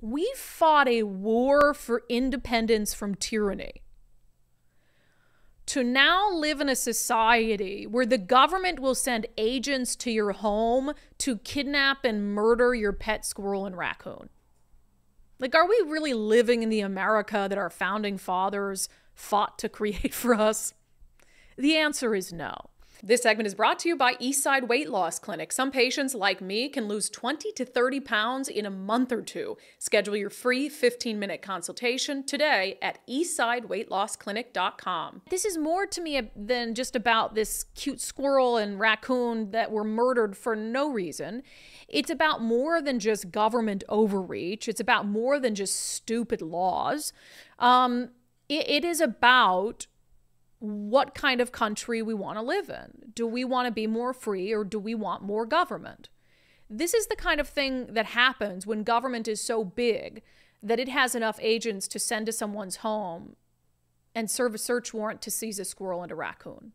we fought a war for independence from tyranny, to now live in a society where the government will send agents to your home to kidnap and murder your pet squirrel and raccoon. Like, are we really living in the America that our founding fathers fought to create for us? The answer is no. This segment is brought to you by Eastside Weight Loss Clinic. Some patients, like me, can lose 20 to 30 pounds in a month or two. Schedule your free 15-minute consultation today at eastsideweightlossclinic.com. This is more to me than just about this cute squirrel and raccoon that were murdered for no reason. It's about more than just government overreach. It's about more than just stupid laws. It is about what kind of country we want to live in. Do we want to be more free, or do we want more government? This is the kind of thing that happens when government is so big that it has enough agents to send to someone's home and serve a search warrant to seize a squirrel and a raccoon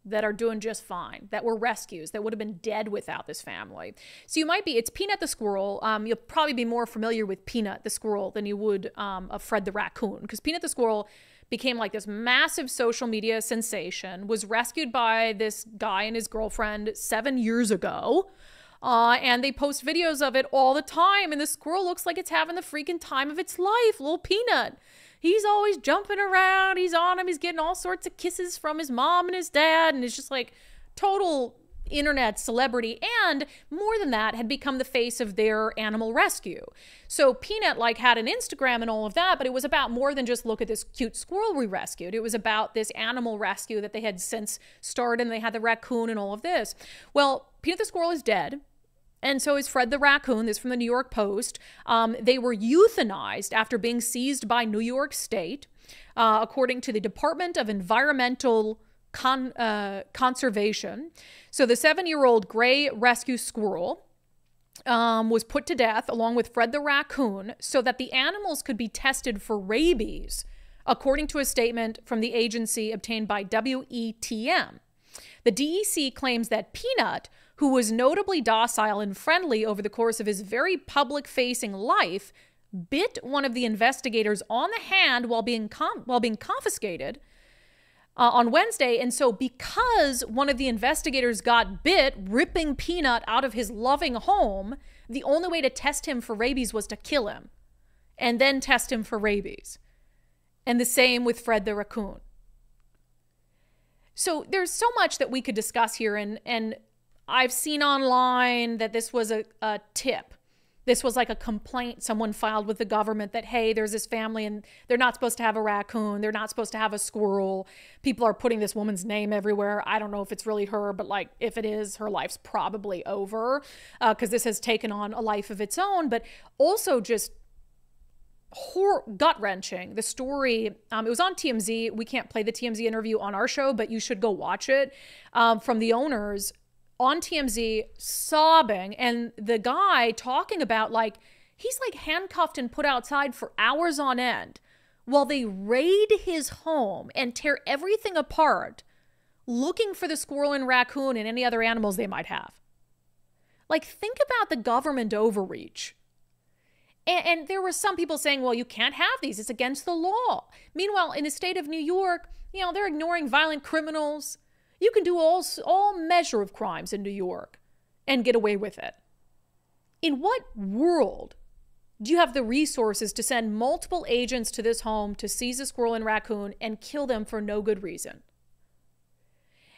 that are doing just fine, that were rescues, that would have been dead without this family. So it's Peanut the squirrel. You'll probably be more familiar with Peanut the squirrel than you would of Fred the raccoon, because Peanut the squirrel became like this massive social media sensation, was rescued by this guy and his girlfriend 7 years ago. And they post videos of it all the time. And the squirrel looks like it's having the freaking time of its life. Little Peanut. He's always jumping around. He's on him. He's getting all sorts of kisses from his mom and his dad. And it's just like total internet celebrity, and more than that, had become the face of their animal rescue. So Peanut had an Instagram and all of that, but it was about more than just look at this cute squirrel we rescued. It was about this animal rescue that they had since started, and they had the raccoon and all of this. Well, Peanut the squirrel is dead, and so is Fred the raccoon. This is from the New York Post. They were euthanized after being seized by New York State, according to the Department of Environmental Conservation. So the 7-year-old gray rescue squirrel was put to death along with Fred the raccoon so that the animals could be tested for rabies, according to a statement from the agency obtained by WETM. The DEC claims that Peanut, who was notably docile and friendly over the course of his very public-facing life, bit one of the investigators on the hand while being confiscated on Wednesday. And so because one of the investigators got bit ripping Peanut out of his loving home, the only way to test him for rabies was to kill him and then test him for rabies. And the same with Fred the raccoon. So there's so much that we could discuss here. And I've seen online that this was a tip. This was like a complaint someone filed with the government that, hey, there's this family and they're not supposed to have a raccoon. They're not supposed to have a squirrel. People are putting this woman's name everywhere. I don't know if it's really her, but if it is, her life's probably over because this has taken on a life of its own. But also just gut-wrenching. The story, it was on TMZ. We can't play the TMZ interview on our show, but you should go watch it, from the owners on TMZ, sobbing, and the guy talking about he's handcuffed and put outside for hours on end while they raid his home and tear everything apart looking for the squirrel and raccoon and any other animals they might have. Think about the government overreach. And there were some people saying, well, you can't have these. It's against the law. Meanwhile, in the state of New York, they're ignoring violent criminals. You can do all measure of crimes in New York and get away with it. In what world do you have the resources to send multiple agents to this home to seize a squirrel and raccoon and kill them for no good reason?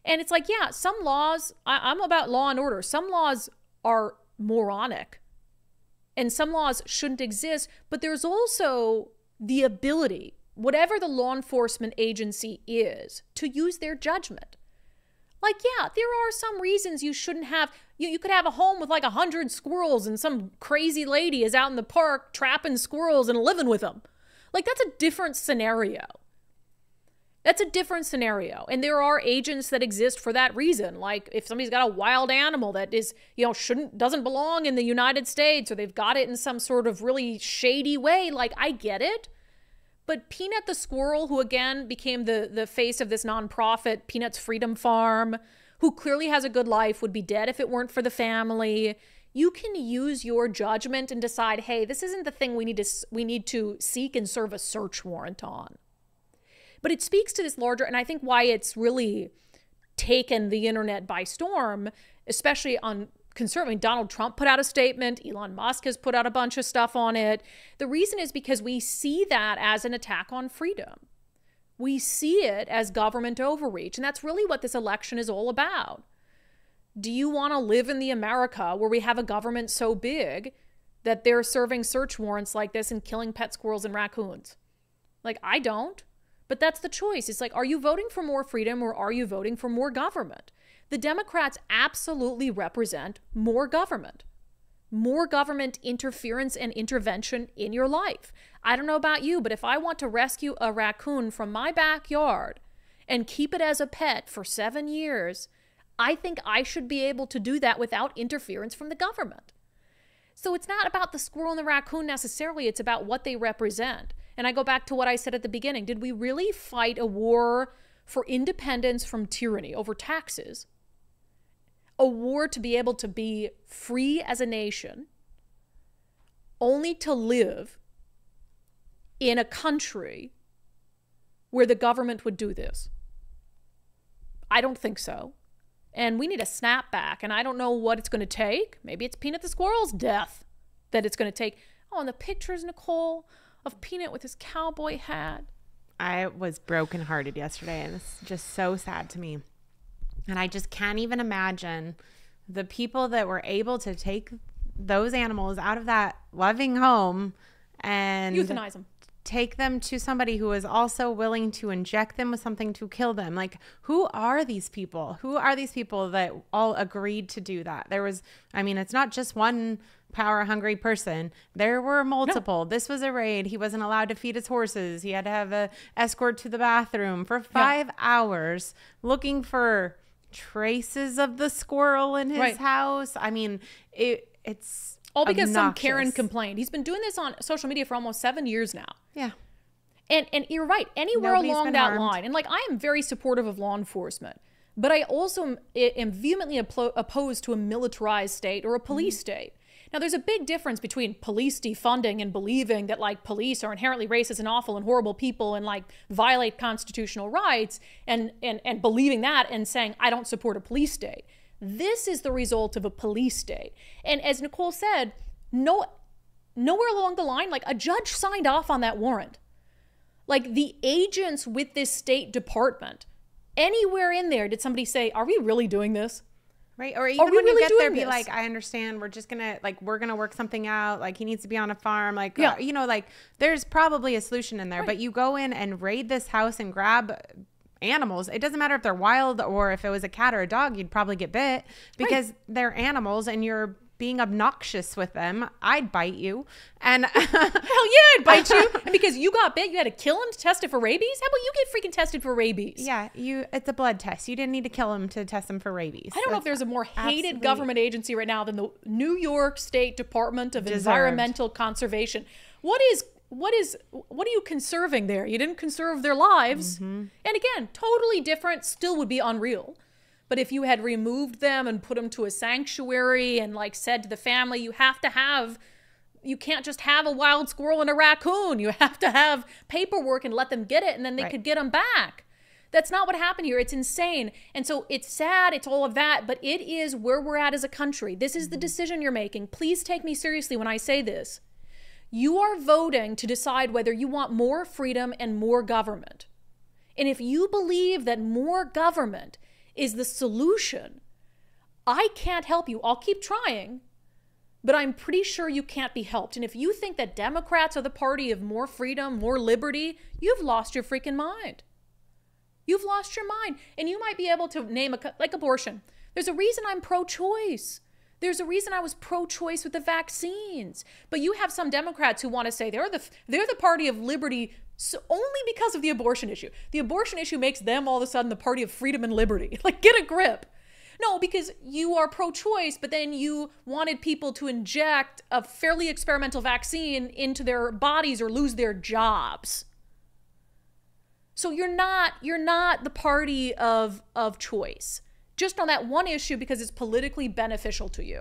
And it's yeah, some laws, I'm about law and order. Some laws are moronic and some laws shouldn't exist, but there's also the ability, whatever the law enforcement agency is, to use their judgment. Yeah, there are some reasons you shouldn't have, you could have a home with 100 squirrels and some crazy lady is out in the park trapping squirrels and living with them. That's a different scenario. That's a different scenario. And there are agents that exist for that reason. If somebody's got a wild animal that is, doesn't belong in the United States, or they've got it in some sort of really shady way, I get it. But Peanut the squirrel, who again became the face of this nonprofit, Peanut's Freedom Farm, who clearly has a good life, would be dead if it weren't for the family. You can use your judgment and decide, hey, this isn't the thing we need to seek and serve a search warrant on. But it speaks to this larger, and I think why it's really taken the internet by storm, especially on concerning. Donald Trump put out a statement. Elon Musk has put out a bunch of stuff on it. The reason is because we see that as an attack on freedom. We see it as government overreach. And that's really what this election is all about. Do you want to live in the America where we have a government so big that they're serving search warrants like this and killing pet squirrels and raccoons? Like, I don't. But that's the choice. It's like, are you voting for more freedom or are you voting for more government? The Democrats absolutely represent more government interference and intervention in your life. I don't know about you, but if I want to rescue a raccoon from my backyard and keep it as a pet for 7 years, I think I should be able to do that without interference from the government. So it's not about the squirrel and the raccoon necessarily. It's about what they represent. And I go back to what I said at the beginning. Did we really fight a war for independence from tyranny over taxes? A war to be able to be free as a nation, only to live in a country where the government would do this? I don't think so. And we need a snapback, and I don't know what it's going to take. Maybe it's Peanut the squirrel's death that it's going to take. Oh, and the pictures, Nicole, of Peanut with his cowboy hat. I was brokenhearted yesterday, and it's just so sad to me. And I just can't even imagine the people that were able to take those animals out of that loving home and euthanize them. Take them to somebody who is also willing to inject them with something to kill them. Like, who are these people? Who are these people that all agreed to do that? It's not just one power-hungry person. There were multiple. No. This was a raid. He wasn't allowed to feed his horses. He had to have an escort to the bathroom for 5 hours looking for traces of the squirrel in his house. I mean, it's all because obnoxious. Some Karen complained. He's been doing this on social media for almost 7 years now. Yeah. And you're right. Anywhere along that line. And like, I am very supportive of law enforcement, but I also am vehemently opposed to a militarized state or a police state. Now, there's a big difference between police defunding and believing that like police are inherently racist and awful and horrible people and like violate constitutional rights and believing that and saying, I don't support a police state. This is the result of a police state. And as Nicole said, nowhere along the line, like a judge signed off on that warrant. Like the agents with this State Department, anywhere in there, did somebody say, are we really doing this? Right. Or even when you get there, be like, I understand. We're just going to we're going to work something out. Like, he needs to be on a farm. Like, there's probably a solution in there. Right. But you go in and raid this house and grab animals. It doesn't matter if they're wild or if it was a cat or a dog, you'd probably get bit because they're animals and you're being obnoxious with them. I'd bite you. And hell yeah, I'd bite you. And because you got bit, you had to kill him to test it for rabies? How about you get freaking tested for rabies? Yeah, it's a blood test. You didn't need to kill him to test him for rabies. I don't know if there's a more hated government agency right now than the New York State Department of Environmental Conservation. What are you conserving there? You didn't conserve their lives. Mm-hmm. And again, totally different, still would be unreal. But if you had removed them and put them to a sanctuary and like said to the family, you can't just have a wild squirrel and a raccoon. You have to have paperwork and let them get it and then they could get them back. That's not what happened here. It's insane. And so it's sad. It's all of that. But it is where we're at as a country. This is the decision you're making. Please take me seriously when I say this. You are voting to decide whether you want more freedom and more government. And if you believe that more government is the solution, I can't help you. I'll keep trying, but I'm pretty sure you can't be helped. And if you think that Democrats are the party of more freedom, more liberty, you've lost your freaking mind. You've lost your mind. And you might be able to name like abortion. There's a reason I'm pro-choice. There's a reason I was pro-choice with the vaccines. But you have some Democrats who want to say they're the party of liberty only because of the abortion issue. The abortion issue makes them all of a sudden the party of freedom and liberty. Like, get a grip. No, because you are pro-choice, but then you wanted people to inject a fairly experimental vaccine into their bodies or lose their jobs. So you're not the party of choice. Just on that one issue because it's politically beneficial to you.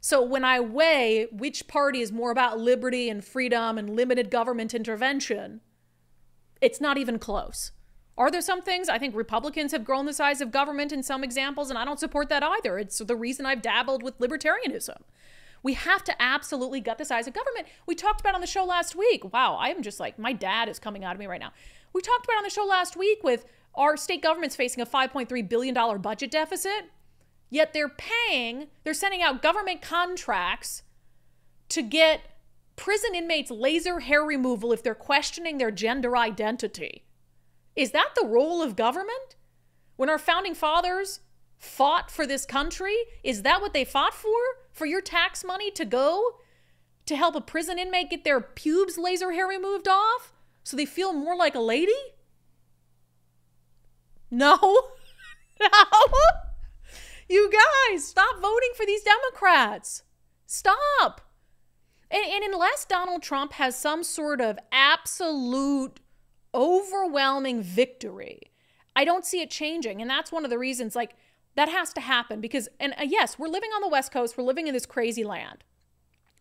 So when I weigh which party is more about liberty and freedom and limited government intervention, it's not even close. Are there some things? I think Republicans have grown the size of government in some examples, and I don't support that either. It's the reason I've dabbled with libertarianism. We have to absolutely gut the size of government. We talked about on the show last week. Wow, I am just like, my dad is coming out of me right now. We talked about on the show last week with our state governments facing a $5.3 billion budget deficit, yet they're sending out government contracts to get prison inmates laser hair removal if they're questioning their gender identity. Is that the role of government? When our founding fathers fought for this country, is that what they fought for? For your tax money to go to help a prison inmate get their pubes laser hair removed off so they feel more like a lady? No. No. You guys, stop voting for these Democrats. Stop. And unless Donald Trump has some sort of absolute overwhelming victory, I don't see it changing. And that's one of the reasons, like, that has to happen because, and yes, we're living on the West Coast. We're living in this crazy land.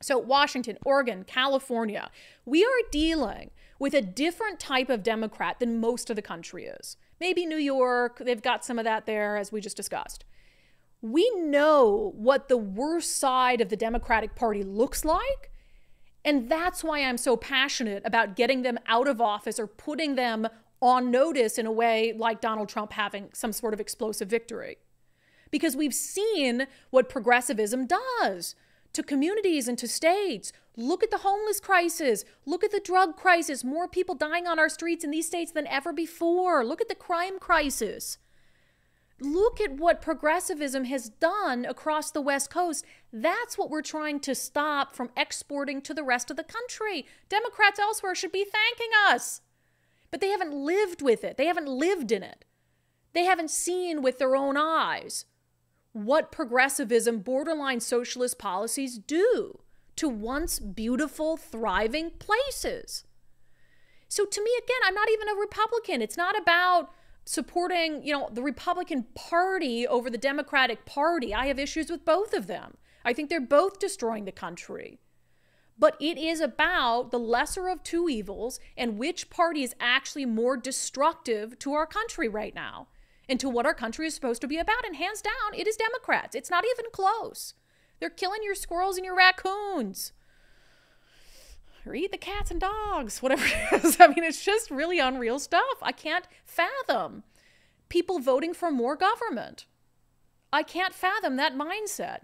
So Washington, Oregon, California, we are dealing with a different type of Democrat than most of the country is. Maybe New York, they've got some of that there, as we just discussed. We know what the worst side of the Democratic Party looks like. And that's why I'm so passionate about getting them out of office or putting them on notice in a way like Donald Trump having some sort of explosive victory. Because we've seen what progressivism does to communities and to states. Look at the homeless crisis. Look at the drug crisis. More people dying on our streets in these states than ever before. Look at the crime crisis. Look at what progressivism has done across the West Coast. That's what we're trying to stop from exporting to the rest of the country. Democrats elsewhere should be thanking us. But they haven't lived with it. They haven't lived in it. They haven't seen with their own eyes what progressivism, borderline socialist policies do to once beautiful, thriving places. So to me, again, I'm not even a Republican. It's not about supporting, the Republican Party over the Democratic Party. I have issues with both of them. I think they're both destroying the country. But it is about the lesser of two evils and which party is actually more destructive to our country right now and to what our country is supposed to be about. And hands down, it is Democrats. It's not even close. They're killing your squirrels and your raccoons. Or eat the cats and dogs, whatever it is. I mean, it's just really unreal stuff. I can't fathom people voting for more government. I can't fathom that mindset.